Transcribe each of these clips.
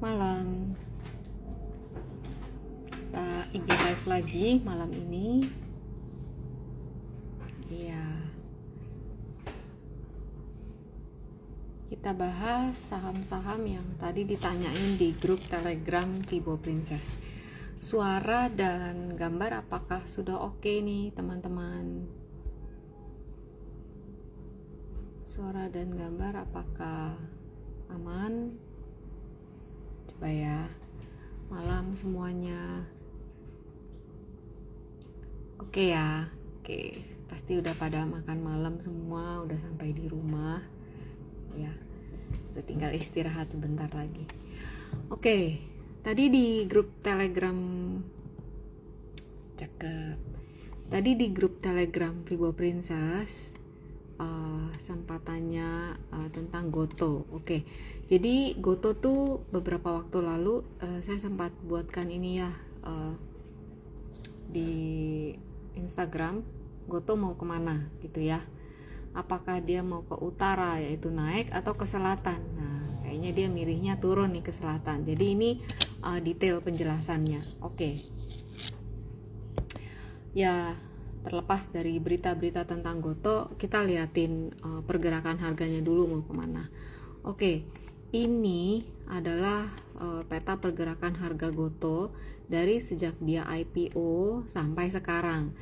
malam. Kita IG live lagi malam ini. Iya. Kita bahas saham-saham yang tadi ditanyain di grup Telegram Vibo Princess. Suara dan gambar apakah sudah oke nih, teman-teman? Suara dan gambar apakah aman? Coba ya. Malam semuanya. Oke ya. Oke, pasti udah pada makan malam semua, udah sampai di rumah. Ya. Udah tinggal istirahat sebentar lagi. Oke, tadi di grup Telegram cakep. Tadi di grup Telegram Vibo Princess sempat tanya tentang Goto. Oke, jadi Goto tuh beberapa waktu lalu saya sempat buatkan ini ya di Instagram. Goto mau kemana gitu ya? Apakah dia mau ke utara yaitu naik atau ke selatan? Nah, kayaknya dia milihnya turun nih ke selatan. Jadi ini detail penjelasannya. Oke. Ya, terlepas dari berita-berita tentang Goto, kita liatin pergerakan harganya dulu mau kemana. Oke, ini adalah peta pergerakan harga Goto dari sejak dia IPO sampai sekarang.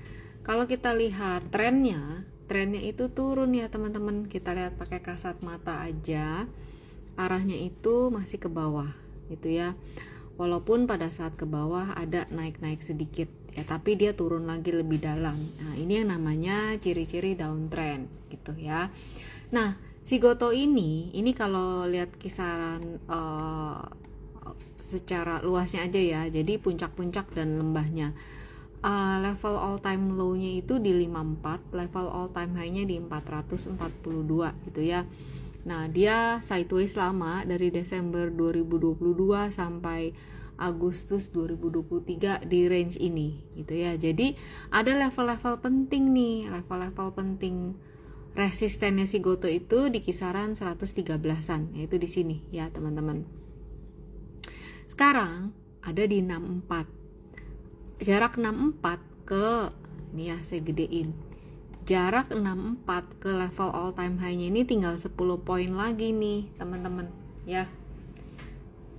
Kalau kita lihat trennya itu turun ya teman-teman. Kita lihat pakai kasat mata aja, arahnya itu masih ke bawah gitu ya. Walaupun pada saat ke bawah ada naik-naik sedikit ya, tapi dia turun lagi lebih dalam. Nah, ini yang namanya ciri-ciri downtrend gitu ya. Nah, si Goto ini kalau lihat kisaran secara luasnya aja ya. Jadi puncak-puncak dan lembahnya. Level all time low-nya itu di 54, level all time high-nya di 442 gitu ya. Nah, dia sideways lama dari Desember 2022 sampai Agustus 2023 di range ini gitu ya. Jadi ada level-level penting nih, level-level penting resistennya si Goto itu di kisaran 113-an, yaitu di sini ya, teman-teman. Sekarang ada di 64. Jarak 64 ke ini ya, saya gedein. Jarak 64 ke level all time high-nya ini tinggal 10 poin lagi nih, teman-teman ya.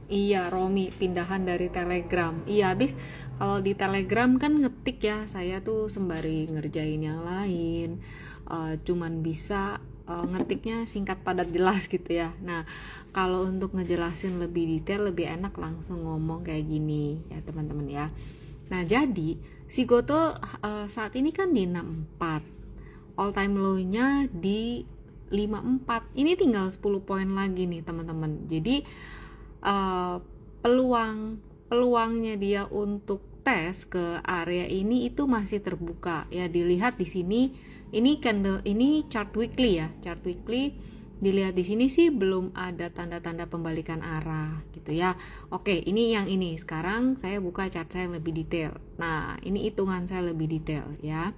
Iya, Romi pindahan dari Telegram. Iya, habis kalau di Telegram kan ngetik ya, saya tuh sembari ngerjain yang lain. Cuman bisa ngetiknya singkat padat jelas gitu ya. Nah, kalau untuk ngejelasin lebih detail, lebih enak langsung ngomong kayak gini ya, teman-teman ya. Nah, jadi si Goto saat ini kan di 64. All time low-nya di 54. Ini tinggal 10 poin lagi nih, teman-teman. Jadi peluangnya dia untuk tes ke area ini itu masih terbuka. Ya, dilihat di sini, ini candle, ini chart weekly ya. Chart weekly dilihat di sini sih belum ada tanda-tanda pembalikan arah gitu ya. Oke, ini yang ini. Sekarang saya buka chart saya lebih detail. Nah, ini hitungan saya lebih detail ya.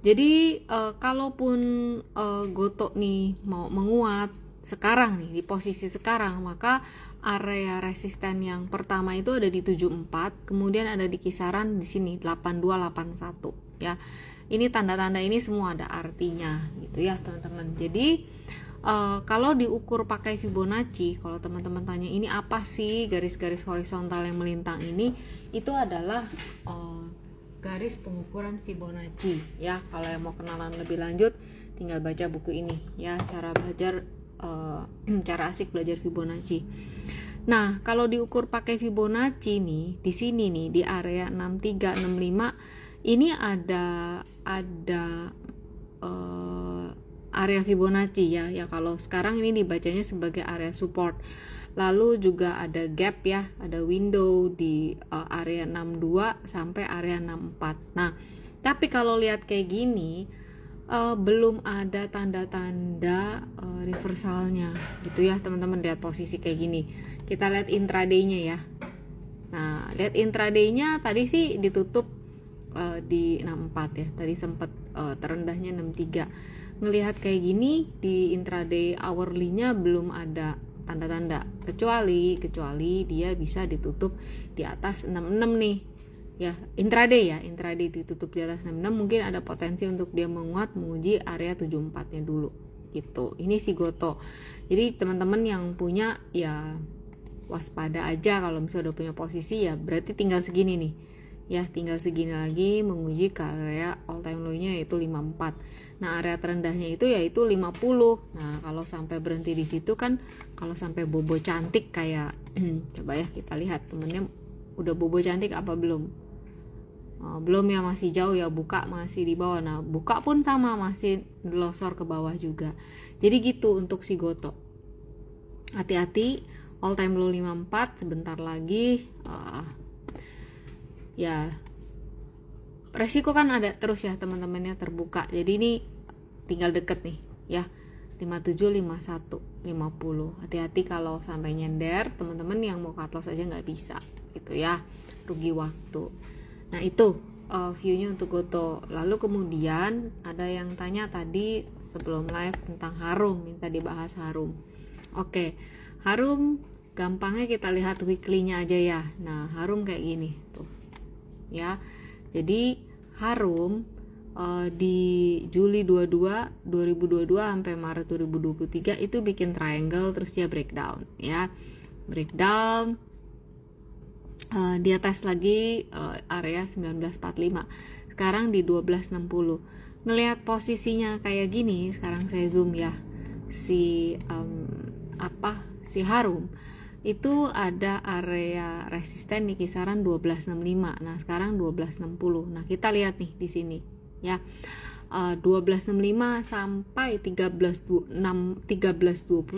Jadi kalaupun Goto nih mau menguat sekarang nih di posisi sekarang, maka area resisten yang pertama itu ada di 74, kemudian ada di kisaran di sini 8281 ya. Ini tanda-tanda ini semua ada artinya gitu ya, teman-teman. Jadi kalau diukur pakai Fibonacci, kalau teman-teman tanya ini apa sih garis-garis horizontal yang melintang ini, itu adalah garis pengukuran Fibonacci ya. Kalau yang mau kenalan lebih lanjut tinggal baca buku ini ya, cara belajar cara asik belajar Fibonacci. Nah, kalau diukur pakai Fibonacci nih, di sini nih di area 6365 ini ada area Fibonacci ya. Ya, kalau sekarang ini dibacanya sebagai area support. Lalu juga ada gap ya, ada window di area 62 sampai area 64. Nah, tapi kalau lihat kayak gini belum ada tanda-tanda reversalnya gitu ya, teman-teman. Lihat posisi kayak gini. Kita lihat intraday-nya ya. Nah, lihat intraday-nya tadi sih ditutup di 64 ya. Tadi sempat terendahnya 63. Ngelihat kayak gini di intraday hourly-nya belum ada tanda-tanda, kecuali dia bisa ditutup di atas 66 nih ya, intraday ditutup di atas 66, mungkin ada potensi untuk dia menguat menguji area 74 nya dulu gitu. Ini si Goto. Jadi teman-teman yang punya ya waspada aja, kalau misalnya udah punya posisi ya berarti tinggal segini nih ya, tinggal segini lagi menguji ke area all time low nya yaitu 54. Nah area terendahnya itu yaitu 50. Nah kalau sampai berhenti di situ kan, kalau sampai bobo cantik kayak coba ya kita lihat temennya udah bobo cantik apa belum. Belum ya, masih jauh ya, buka masih di bawah. Nah buka pun sama, masih losor ke bawah juga. Jadi gitu untuk si Goto, hati-hati all time low 54 sebentar lagi. Ya resiko kan ada terus ya teman-temannya terbuka, jadi ini tinggal deket nih ya, 57, 51, 50. Hati-hati kalau sampai nyender, teman-teman yang mau cut loss aja nggak bisa gitu ya, rugi waktu. Nah itu view-nya untuk Goto. Lalu kemudian ada yang tanya tadi sebelum live tentang Harum, minta dibahas Harum. Oke, Harum gampangnya kita lihat weekly-nya aja ya. Nah Harum kayak gini tuh ya. Jadi Harum di Juli 2022 sampai Maret 2023 itu bikin triangle, terus dia breakdown ya, breakdown. Dia tes lagi area 1945, sekarang di 1260. Ngelihat posisinya kayak gini, sekarang saya zoom ya, si Harum itu ada area resisten di kisaran 1265. Nah sekarang 1260. Nah kita lihat nih di sini ya, 1265 sampai 1320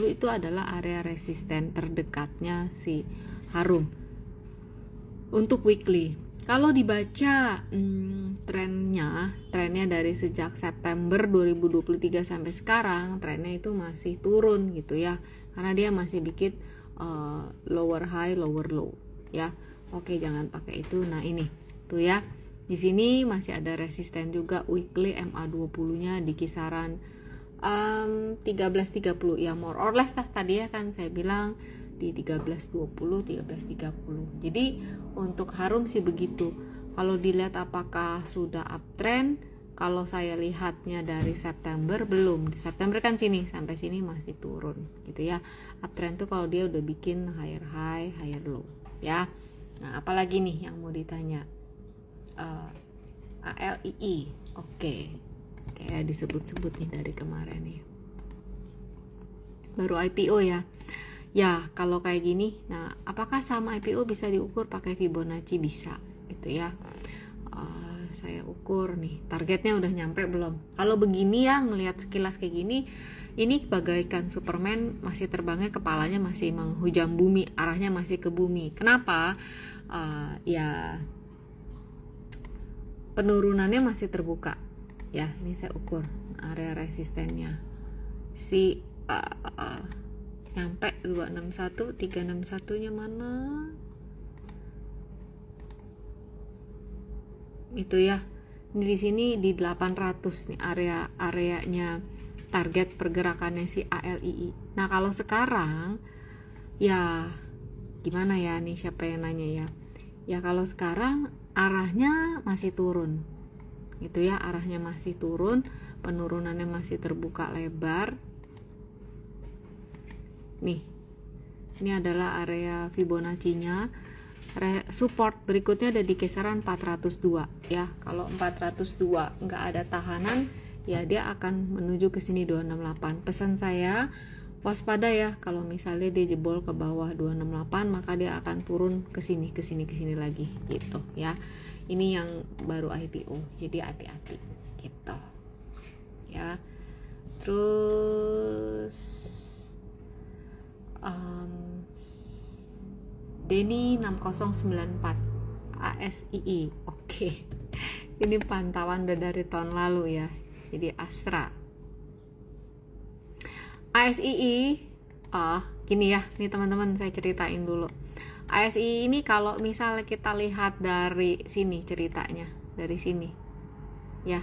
itu adalah area resisten terdekatnya si Harum untuk weekly. Kalau dibaca trennya dari sejak September 2023 sampai sekarang, trennya itu masih turun gitu ya, karena dia masih bikin lower high lower low ya. Oke, jangan pakai itu. Nah ini tuh ya, di sini masih ada resisten juga weekly, MA20 nya di kisaran 1330 ya, more or less lah, tadi ya kan saya bilang di 1320, 1330. Jadi untuk Harum sih begitu. Kalau dilihat apakah sudah uptrend, kalau saya lihatnya dari September belum. Di September kan sini sampai sini masih turun gitu ya. Uptrend tuh kalau dia udah bikin higher high, higher low ya. Nah, apalagi nih yang mau ditanya? ALII. Oke. Kayak disebut-sebut nih dari kemarin nih. Baru IPO ya. Ya, kalau kayak gini, nah apakah saham IPO bisa diukur pakai Fibonacci? Bisa gitu ya. Saya ukur nih, targetnya udah nyampe belum. Kalau begini ya, ngelihat sekilas kayak gini, ini bagaikan Superman, masih terbangnya, kepalanya masih menghujam bumi, arahnya masih ke bumi. Kenapa? Ya penurunannya masih terbuka ya. Ini saya ukur area resistennya si nyampe 261, 361 nya mana itu ya. Ini di sini di 800 nih areanya target pergerakannya si ALII. Nah kalau sekarang ya gimana ya, nih siapa yang nanya ya. Ya kalau sekarang arahnya masih turun gitu ya, arahnya masih turun, penurunannya masih terbuka lebar. Nih, ini adalah area Fibonacci-nya. Support berikutnya ada di kisaran 402 ya. Kalau 402 nggak ada tahanan, ya dia akan menuju ke sini 268. Pesan saya waspada ya, kalau misalnya dia jebol ke bawah 268, maka dia akan turun ke sini lagi gitu ya. Ini yang baru IPO, jadi hati-hati gitu ya. Terus Denny 6094 ASII. Oke. Ini pantauan udah dari tahun lalu ya. Jadi Astra. ASII gini ya, nih teman-teman saya ceritain dulu. ASII ini kalau misalnya kita lihat dari sini ceritanya, dari sini. Ya.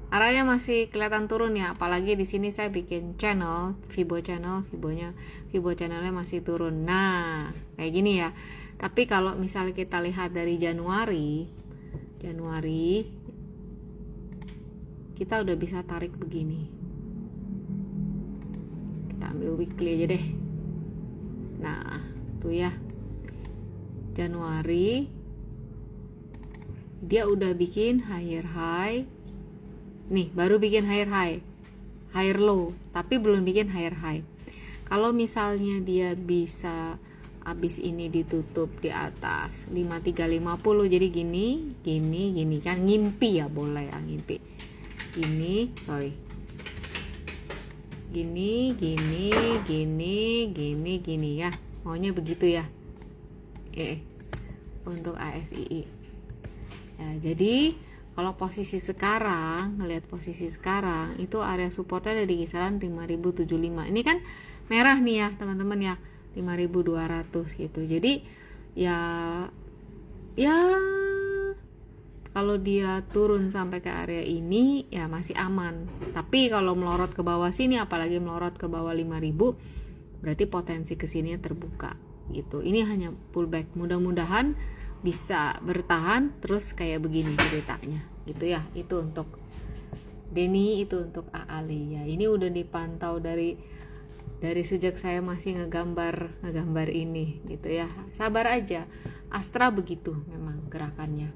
arahnya masih kelihatan turun ya, apalagi di sini saya bikin channel, Fibo channelnya masih turun. Nah, kayak gini ya. Tapi kalau misalnya kita lihat dari Januari kita udah bisa tarik begini. Kita ambil weekly aja deh. Nah, tuh ya. Januari dia udah bikin higher high. Nih, baru bikin higher low, tapi belum bikin higher high. Kalau misalnya dia bisa habis ini ditutup di atas 5350, jadi gini kan, ngimpi ya, boleh ya ngimpi. Gini ya. Maunya begitu ya. Oke. Untuk ASII. Ya, jadi kalau posisi sekarang, ngelihat posisi sekarang, itu area supportnya ada di kisaran 5075. Ini kan merah nih ya teman-teman ya, 5200 gitu. Jadi ya kalau dia turun sampai ke area ini ya masih aman. Tapi kalau melorot ke bawah sini, apalagi melorot ke bawah 5000, berarti potensi kesininya terbuka gitu. Ini hanya pullback. Mudah-mudahan bisa bertahan terus kayak begini ceritanya gitu ya. Itu untuk Denny, itu untuk Ali ya. Ini udah dipantau dari sejak saya masih ngegambar ini gitu ya. Sabar aja. Astra begitu memang gerakannya.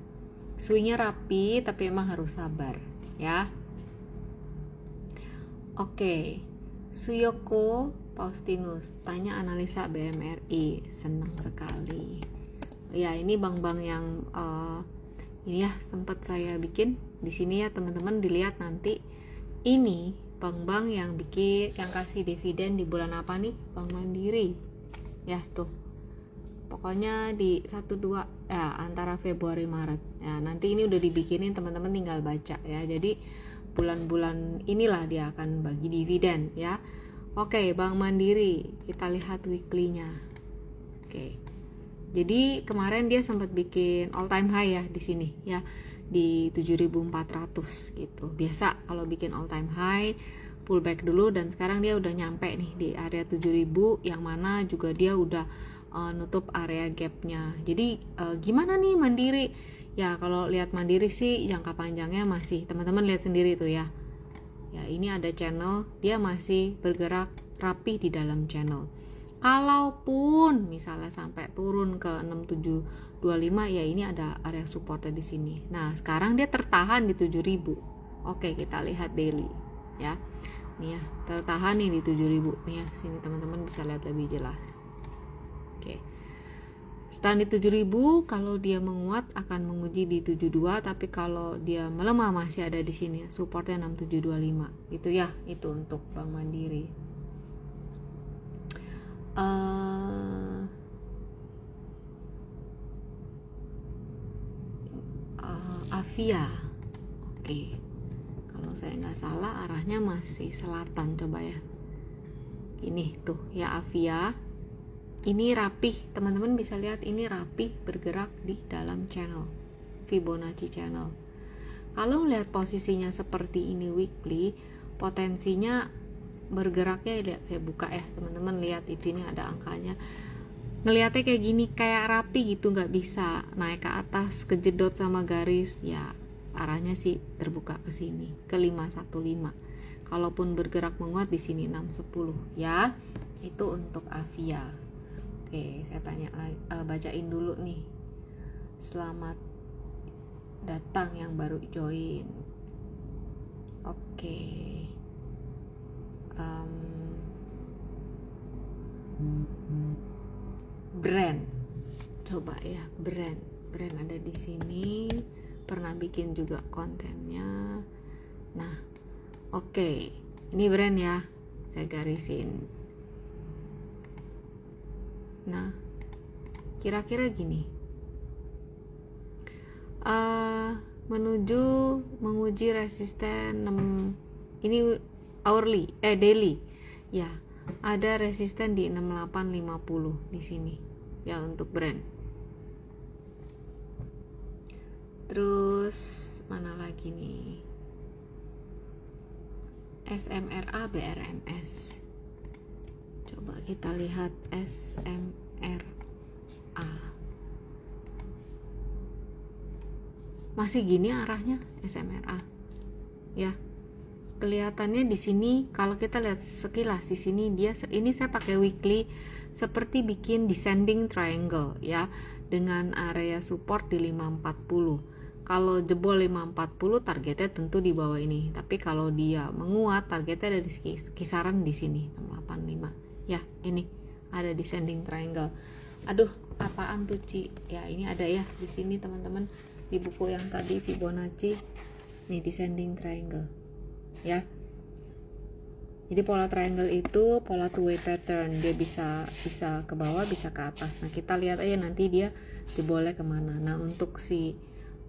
Swingnya rapi tapi emang harus sabar ya. Oke. Suyoko Faustinus tanya analisa BMRI. Senang sekali. Ya, ini bank-bank yang ini ya sempat saya bikin di sini ya teman-teman, dilihat nanti. Ini bank-bank yang kasih dividen di bulan apa nih? Bank Mandiri. Ya, tuh. Pokoknya di 1-2 ya, antara Februari Maret. Ya, nanti ini udah dibikinin, teman-teman tinggal baca ya. Jadi bulan-bulan inilah dia akan bagi dividen ya. Oke, Bank Mandiri, kita lihat weekly-nya. Oke. Jadi kemarin dia sempat bikin all time high ya di sini ya, di 7400 gitu. Biasa kalau bikin all time high pullback dulu, dan sekarang dia udah nyampe nih di area 7000, yang mana juga dia udah nutup area gapnya. Jadi gimana nih Mandiri? Ya kalau lihat Mandiri sih jangka panjangnya masih, teman-teman lihat sendiri tuh ya. Ya ini ada channel, dia masih bergerak rapi di dalam channel. Kalaupun misalnya sampai turun ke 6725 ya, ini ada area supportnya di sini. Nah, sekarang dia tertahan di 7000. Oke, kita lihat daily ya. Nih ya, tertahan nih di 7000. Nih ya, sini teman-teman bisa lihat lebih jelas. Oke. Tertahan di 7000, kalau dia menguat akan menguji di 72, tapi kalau dia melemah masih ada di sini supportnya 6725. Itu ya, itu untuk Bank Mandiri. Avia. Oke. Kalau saya nggak salah arahnya masih selatan, coba ya. Ini tuh ya Avia. Ini rapih, teman-teman bisa lihat ini rapih bergerak di dalam channel Fibonacci channel. Kalau melihat posisinya seperti ini weekly, potensinya bergeraknya, lihat saya buka ya teman-teman, lihat di sini ada angkanya. Ngelihatnya kayak gini, kayak rapi gitu, nggak bisa naik ke atas, kejedot sama garis ya. Arahnya sih terbuka ke sini ke 515. Kalaupun bergerak menguat di sini 610 ya. Itu untuk Avia. Oke, saya tanya bacain dulu nih. Selamat datang yang baru join. Oke. Brand, coba ya, brand ada di sini, pernah bikin juga kontennya. Nah, oke, ini brand ya, saya garisin. Nah, kira-kira gini, menguji resisten 6, ini hourly, daily ya. Ada resisten di 6850 di sini ya untuk brand. Terus mana lagi nih? SMRA BRMS. Coba kita lihat SMRA. Masih gini arahnya SMRA. Ya. Kelihatannya di sini kalau kita lihat sekilas di sini ini saya pakai weekly seperti bikin descending triangle ya, dengan area support di 540. Kalau jebol 540 targetnya tentu di bawah ini, tapi kalau dia menguat targetnya ada di kisaran di sini 685 ya. Ini ada descending triangle. Aduh, apaan tuh Ci? Ya ini ada ya di sini teman-teman, di buku yang tadi Fibonacci nih, descending triangle ya. Jadi pola triangle itu pola two-way pattern, dia bisa ke bawah, bisa ke atas. Nah kita lihat aja nanti dia jebolnya kemana. Nah untuk si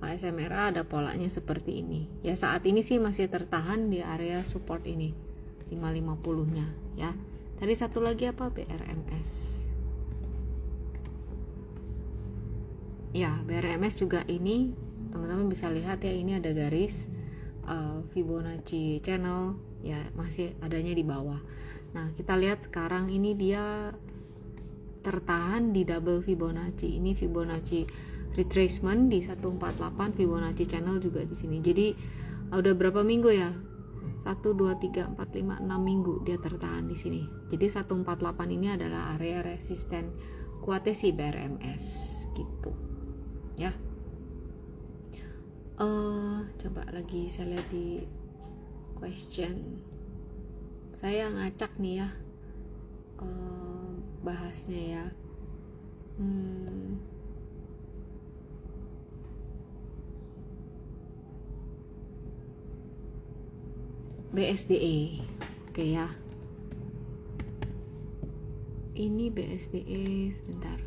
SMRA ada polanya seperti ini ya. Saat ini sih masih tertahan di area support ini 550 nya ya. Tadi satu lagi apa, BRMS ya. BRMS juga ini teman-teman bisa lihat ya, ini ada garis Fibonacci channel ya, masih adanya di bawah. Nah kita lihat sekarang ini dia tertahan di double Fibonacci. Ini Fibonacci retracement di 148, Fibonacci channel juga di sini. Jadi udah berapa minggu ya, 1, 2, 3, 4, 5, 6 minggu dia tertahan di sini. Jadi 148 ini adalah area resisten kuatnya si BRMS gitu ya. Coba lagi saya lihat di question, saya ngacak nih ya bahasnya ya. BSDE oke ya, ini BSDE sebentar,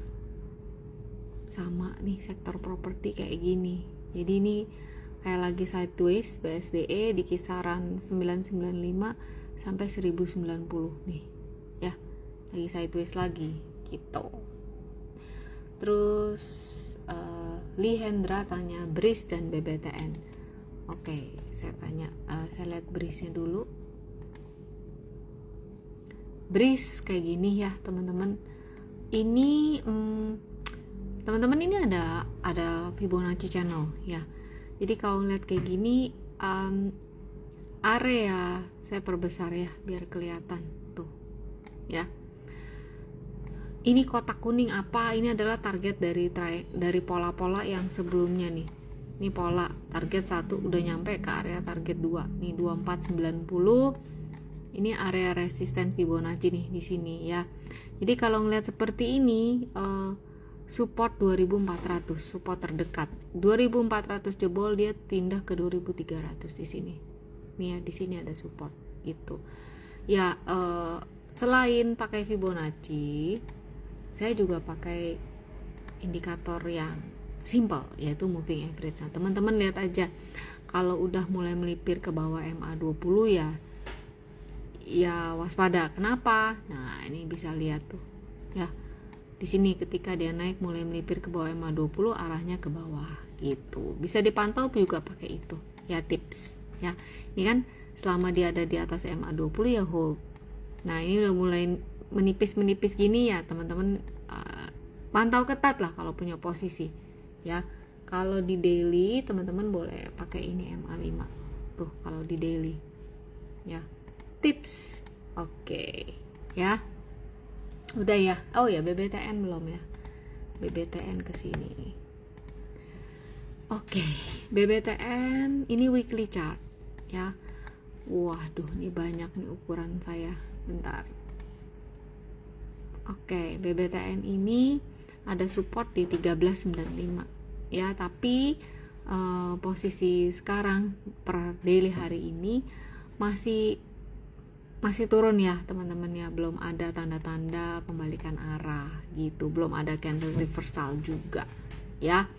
sama nih sektor properti kayak gini. Jadi ini kayak lagi sideways BSDE di kisaran 995 sampai 1090 nih ya, lagi sideways lagi gitu. Terus Lee Hendra tanya BRIS dan BBTN. Oke, saya tanya, saya lihat BRIS-nya dulu. BRIS kayak gini ya teman-teman. Ini teman-teman ini ada Fibonacci channel ya. Jadi kalau lihat kayak gini, area saya perbesar ya biar kelihatan tuh ya. Ini kotak kuning apa? Ini adalah target dari pola-pola yang sebelumnya nih. Ini pola target 1 udah nyampe ke area target 2. Nih 2490. Ini area resisten Fibonacci nih di sini ya. Jadi kalau ngeliat seperti ini, support 2400, support terdekat 2400 jebol, dia tindak ke 2300 di sini. Nih ya, di sini ada support gitu. Ya, selain pakai Fibonacci, saya juga pakai indikator yang simple, yaitu moving average. Nah, teman-teman lihat aja, kalau udah mulai melipir ke bawah MA20 ya waspada. Kenapa? Nah, ini bisa lihat tuh ya. Di sini ketika dia naik mulai melipir ke bawah MA20, arahnya ke bawah gitu. Bisa dipantau juga pakai itu ya, tips ya. Ini kan selama dia ada di atas MA20 ya hold. Nah, ini udah mulai menipis gini ya teman-teman, pantau ketat lah kalau punya posisi ya. Kalau di daily teman-teman boleh pakai ini MA5 tuh kalau di daily ya, tips. Oke ya, udah ya. Oh ya, BBTN belum ya, BBTN kesini. Oke, BBTN ini weekly chart ya. Waduh, ini banyak nih ukuran saya, bentar. Oke, BBTN ini ada support di 1395 ya, tapi posisi sekarang per daily hari ini masih turun ya teman-teman ya, belum ada tanda-tanda pembalikan arah gitu, belum ada candle reversal juga ya.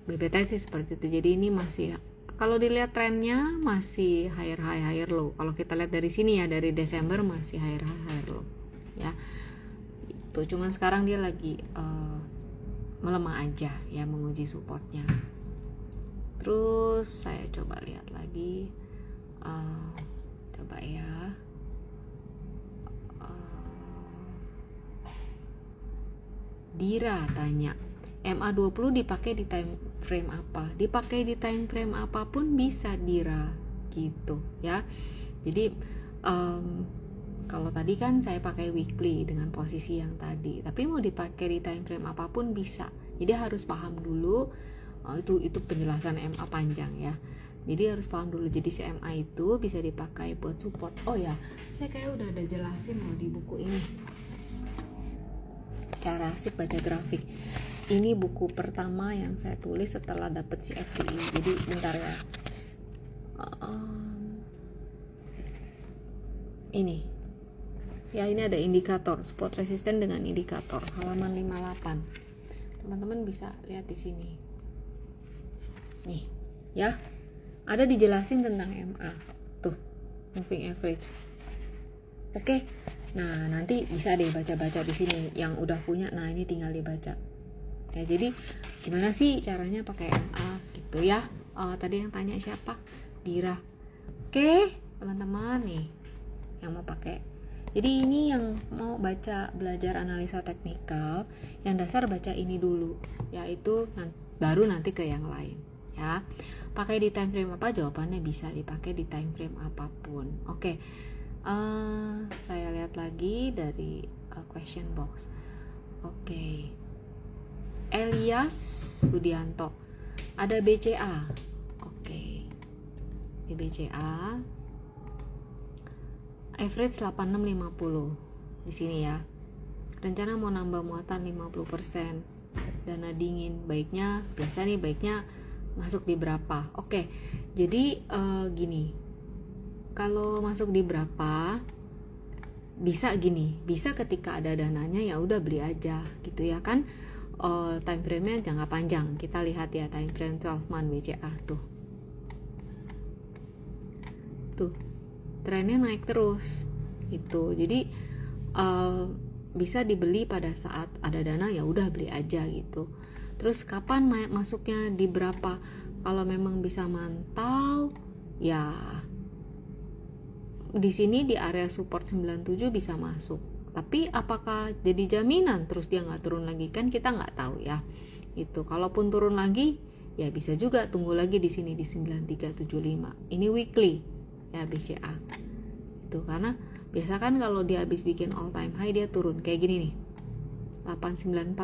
BBTN sih seperti itu. Jadi ini masih, kalau dilihat trennya masih higher high higher low. Kalau kita lihat dari sini ya, dari Desember masih higher high higher low ya. Itu cuman sekarang dia lagi melemah aja ya, menguji supportnya. Terus saya coba lihat lagi Coba ya. Dira tanya, MA20 dipakai di time frame apa? Dipakai di time frame apapun bisa, Dira, gitu ya. Jadi kalau tadi kan saya pakai weekly dengan posisi yang tadi, tapi mau dipakai di time frame apapun bisa. Jadi harus paham dulu, itu penjelasan MA panjang ya. Jadi harus paham dulu. Jadi si MA itu bisa dipakai buat support. Oh ya, saya kayak udah ada jelasin loh di buku ini. Cara asik baca grafik. Ini buku pertama yang saya tulis setelah dapet si FTI. Jadi bentar ya. Ini ada indikator support resisten dengan indikator halaman 58. Teman-teman bisa lihat di sini. Nih, ya. Ada dijelasin tentang MA. Tuh, moving average. Oke. Nah, nanti bisa deh baca-baca di sini yang udah punya. Nah, ini tinggal dibaca. Ya, jadi gimana sih caranya pakai MA gitu ya? Tadi yang tanya siapa? Dira. Oke, teman-teman nih yang mau pakai. Jadi ini yang mau belajar analisa teknikal, yang dasar baca ini dulu, yaitu baru nanti ke yang lain ya. Pakai di time frame apa? Jawabannya bisa dipakai di time frame apapun. Oke. Saya lihat lagi dari question box. Oke. Elias Budianto, ada BCA. Oke. Di BCA average 8650 di sini ya. Rencana mau nambah muatan 50%. Dana dingin baiknya masuk di berapa? Oke. Jadi gini. Kalau masuk di berapa? Bisa ketika ada dananya ya udah beli aja gitu ya kan. Time frame-nya jangka panjang. Kita lihat ya time frame 12 month BCA tuh. Trennya naik terus gitu. Jadi bisa dibeli pada saat ada dana ya udah beli aja gitu. Terus kapan masuknya di berapa? Kalau memang bisa mantau ya di sini di area support 97 bisa masuk. Tapi apakah jadi jaminan terus dia nggak turun lagi? Kan kita nggak tahu ya. Itu kalaupun turun lagi ya bisa juga tunggu lagi di sini di 9375. Ini weekly ya BCA itu, karena biasa kan kalau dia habis bikin all time high dia turun kayak gini nih 89450,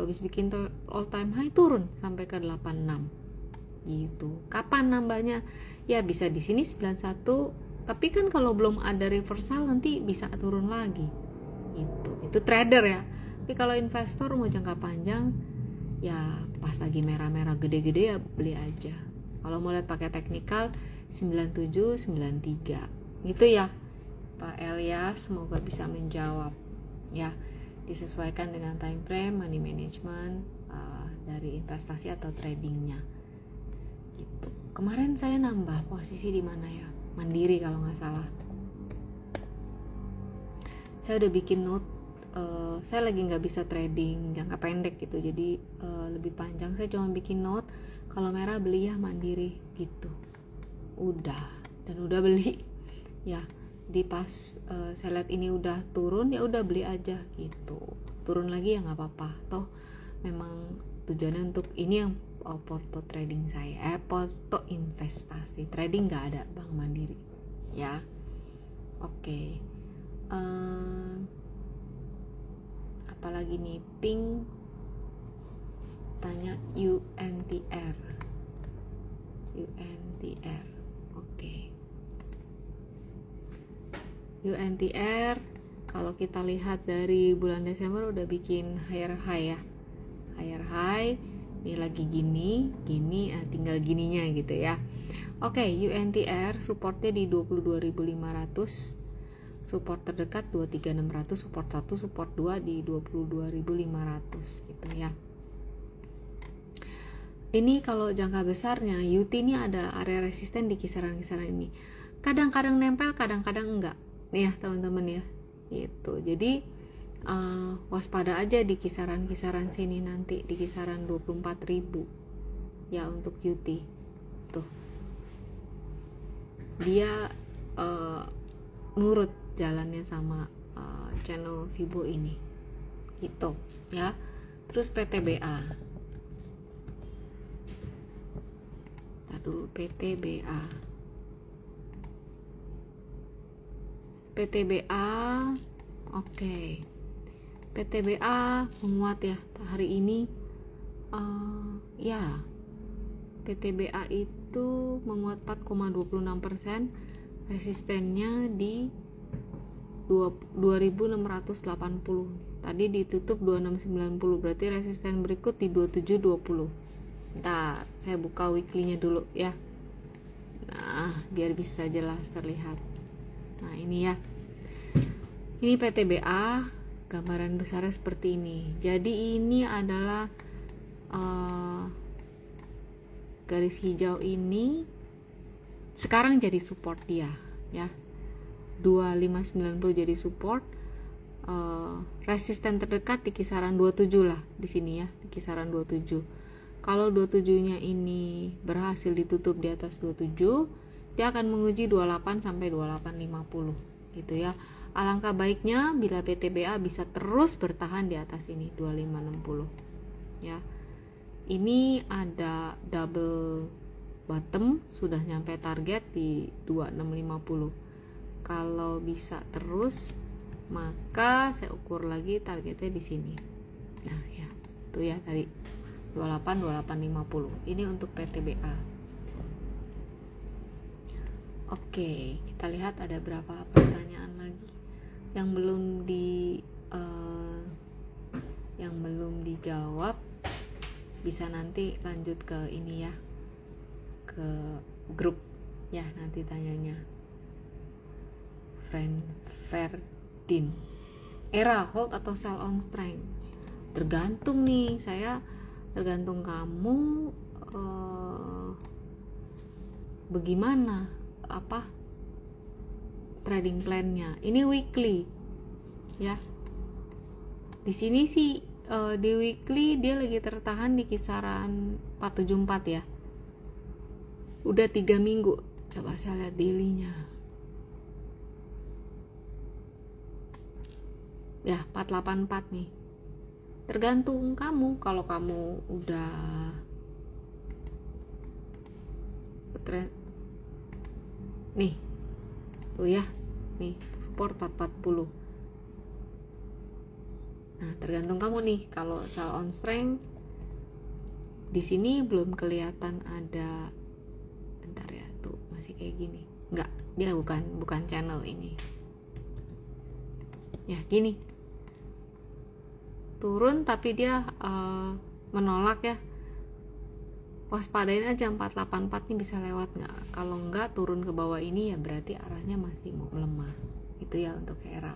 habis bikin all time high turun sampai ke 86 gitu. Kapan nambahnya? Ya bisa di sini 91, tapi kan kalau belum ada reversal nanti bisa turun lagi itu trader ya. Tapi kalau investor mau jangka panjang ya pas lagi merah-merah gede-gede ya beli aja. Kalau mau lihat pakai teknikal 9793 gitu ya Pak Elias. Semoga bisa menjawab ya, disesuaikan dengan time frame, money management dari investasi atau tradingnya gitu. Kemarin saya nambah posisi di mana ya, Mandiri kalau nggak salah. Saya udah bikin note, saya lagi nggak bisa trading jangka pendek gitu, jadi lebih panjang. Saya cuma bikin note kalau merah beli ya Mandiri gitu. Udah beli ya. Di pas saya lihat ini udah turun ya udah beli aja gitu. Turun lagi ya nggak apa-apa, toh memang tujuannya untuk ini yang porto trading saya, porto investasi. Trading nggak ada Bank Mandiri ya. Oke. Apalagi nih, Pink tanya UNTR. Oke. UNTR kalau kita lihat dari bulan Desember udah bikin higher high ya. Higher high ini lagi gini, tinggal gininya gitu ya. Oke, UNTR supportnya di 22.500. Support terdekat 23.600, support 1, support 2 di 22.500 gitu ya. Ini kalau jangka besarnya UT ini ada area resisten di kisaran-kisaran ini. Kadang-kadang nempel, kadang-kadang enggak. Nih ya teman-teman ya. Gitu. Jadi waspada aja di kisaran-kisaran sini nanti, di kisaran 24.000 ya untuk UT. Tuh. Dia nurut jalannya sama channel Fibo ini gitu ya. Terus PTBA, nah dulu PTBA oke. PTBA menguat ya hari ini. Ya, PTBA itu menguat 4,26%, resistennya di 2680. Tadi ditutup 2690, berarti resisten berikut di 2720. Bentar, saya buka weekly-nya dulu ya. Nah, biar bisa jelas terlihat. Nah, ini ya. Ini PTBA, gambaran besarnya seperti ini. Jadi ini adalah garis hijau ini sekarang jadi support dia ya. 2590 jadi support. Resisten terdekat di kisaran 27 lah di sini ya, di kisaran 27. Kalau 27-nya ini berhasil ditutup di atas 27, dia akan menguji 28 sampai 2850 gitu ya. Alangkah baiknya bila PTBA bisa terus bertahan di atas ini 2560 ya. Ini ada double bottom, sudah nyampe target di 2650. Kalau bisa terus, maka saya ukur lagi targetnya di sini. Nah ya, itu ya tadi 2850. Ini untuk PTBA. Oke, kita lihat ada berapa pertanyaan lagi yang belum dijawab. Bisa nanti lanjut ke ini ya, ke grup ya, nanti tanyanya. Ferdin, era hold atau sell on strength? Tergantung nih, tergantung kamu bagaimana trading plan-nya. Ini weekly ya. Di sini sih di weekly dia lagi tertahan di kisaran 474 ya. Udah 3 minggu. Coba saya lihat daily-nya. Ya, 484 nih. Tergantung kamu. Kalau kamu udah nih tuh ya, nih support 440. Nah, tergantung kamu nih. Kalau sell on strength di sini belum kelihatan ada, bentar ya, tuh masih kayak gini. Enggak, dia bukan channel ini. Ya, gini. Turun tapi dia menolak ya. Waspadain aja 484 nih bisa lewat nggak. Kalau nggak turun ke bawah ini ya berarti arahnya masih mau melemah. Itu ya untuk era.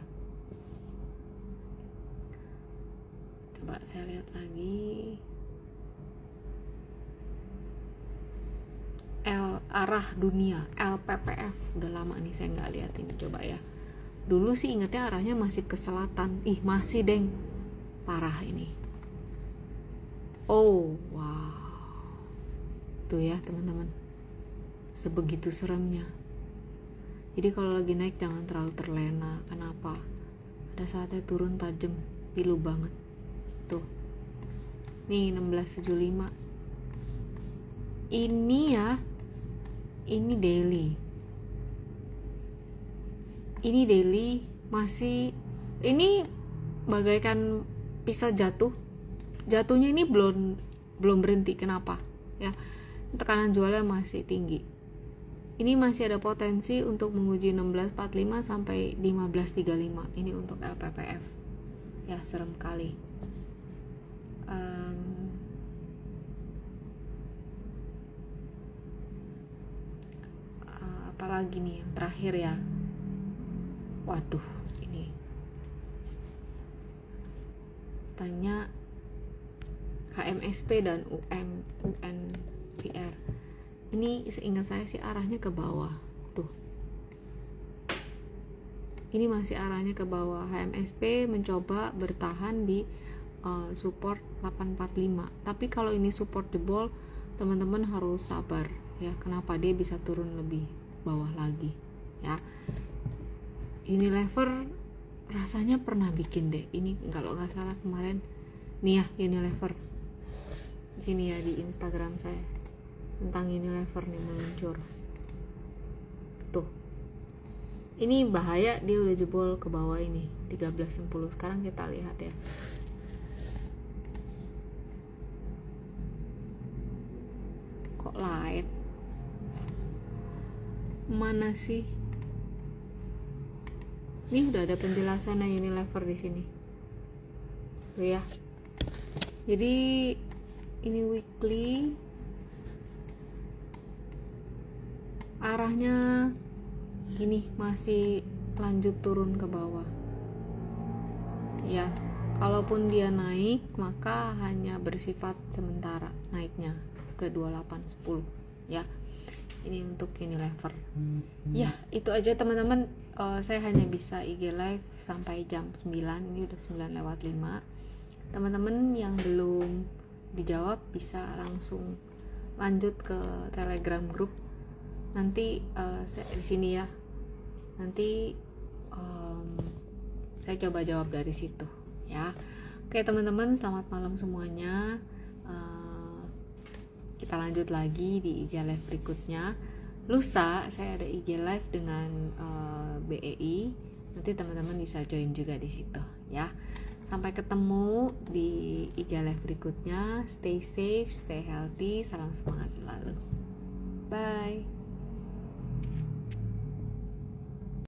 Coba saya lihat lagi. Arah dunia LPPF udah lama nih saya nggak lihat ini, coba ya. Dulu sih ingetnya arahnya masih ke selatan. Masih deng, parah ini. Oh wow, tuh ya teman-teman, sebegitu seremnya. Jadi kalau lagi naik jangan terlalu terlena. Kenapa? Ada saatnya turun tajam, pilu banget. Tuh nih 1675 ini ya. Ini daily masih, ini bagaikan pisau jatuhnya ini belum berhenti. Kenapa ya? Tekanan jualnya masih tinggi. Ini masih ada potensi untuk menguji 1645 sampai 1535. Ini untuk LPPF ya, serem kali. Apalagi nih yang terakhir ya. Waduh, ini tanya HMSP dan UNVR. Ini seingat saya sih arahnya ke bawah. Tuh, ini masih arahnya ke bawah. HMSP mencoba bertahan di support 845. Tapi kalau ini support jebol, teman-teman harus sabar ya. Kenapa dia bisa turun lebih bawah lagi ya. Unilever rasanya pernah bikin deh ini, kalau nggak salah kemarin nih ya, Unilever di sini ya di Instagram saya tentang Unilever nih meluncur tuh. Ini bahaya, dia udah jebol ke bawah ini 13.60. Sekarang kita lihat ya. Kok light? Mana sih? Ini udah ada penjelasannya Unilever di sini. Tuh ya. Jadi ini weekly. Arahnya gini, masih lanjut turun ke bawah ya. Kalaupun dia naik maka hanya bersifat sementara naiknya ke 28.10 ya. Ini untuk Unilever ya. Itu aja teman-teman. Saya hanya bisa IG live sampai jam 9. Ini udah 9:05. Teman-teman yang belum dijawab bisa langsung lanjut ke Telegram group nanti di sini ya. Nanti saya coba jawab dari situ ya. Oke teman-teman, selamat malam semuanya. Kita lanjut lagi di IG live berikutnya. Lusa saya ada IG live dengan BEI. Nanti teman-teman bisa join juga di situ ya. Sampai ketemu di IG live berikutnya. Stay safe, stay healthy, salam semangat selalu. Bye.